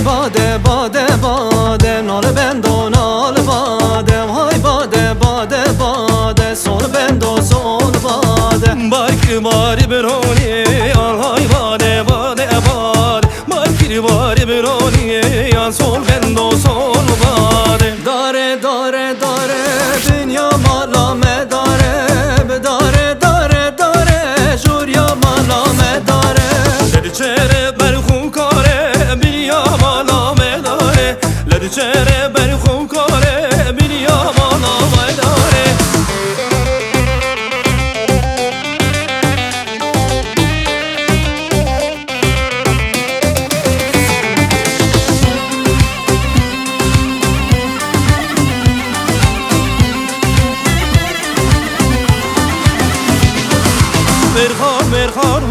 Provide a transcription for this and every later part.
باده باده باده نال بند و نال باده های باده باده باده سول بند و سول باده باکی باری برونی آن های باده باده باده باکی باری برونی آن سول بند و سول باده داره داره داره دنیا مالامه داره داره داره داره جوریا مالامه داره لدی چهره برخون کاره بیا مالامه داره لدی چهره برخون کاره بیا مالامه داره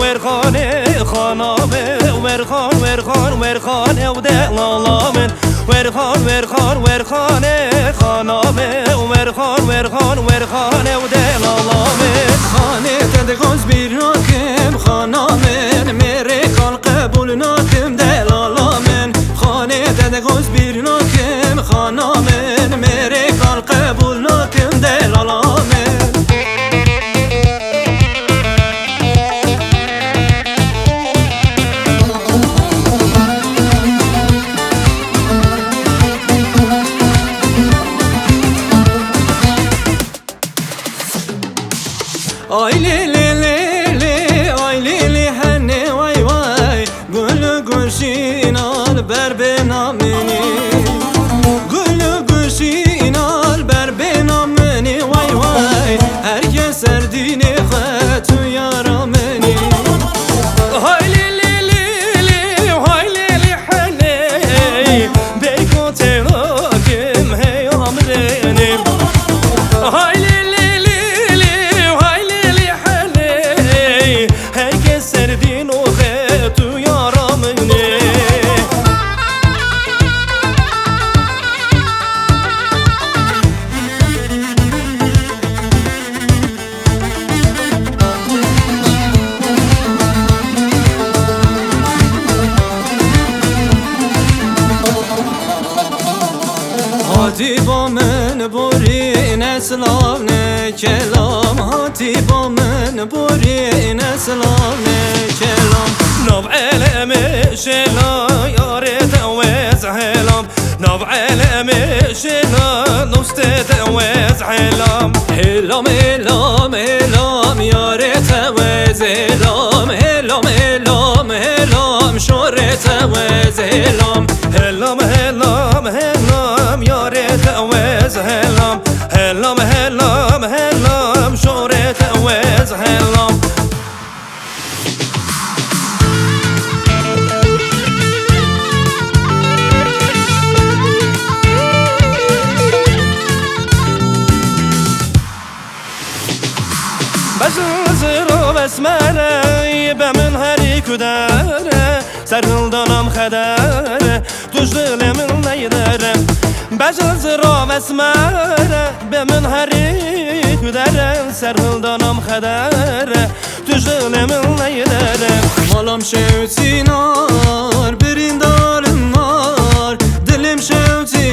ورخانه خانامه ورخانه و دلالامن ورخانه خانامه ورخانه و دلالامن خانه تدغز بیراکم خانامن میره خال قبول ناکم دلالامن خانه تدغز بیراکم خانامن میره خال قبول ناکم دلالامن ay li li li li ay li li hanne vay vay gülü gülşin al ber benamini gülü gülşin al ber benamini vay vay herkes erdini xatu yarameni hay li li li li hay li li hanne beyko telakim hey amrenim hay li سردین و خیتو یارامنه هاتی با من بوری نسلام نه کلام هاتی با من بوری نسلام نه کلام نو علم شلا یارت وز حلام نو علم شلا نوستت وز حلام هلام هلام هلام یارت وز هلام هلام هلام هلام شورت وز هلام هلام هلام هلام یارت وز هلام هلام هلام هلام شورت وز هلام بزرو بسمله بمن هری کدره سرهلدانم خدره دجلمن نیدره بزرو بسمله بمن هری کدره سرهلدانم خدره دجلمن نیدره مالم شوتینار بریندارم مار دلم شوتی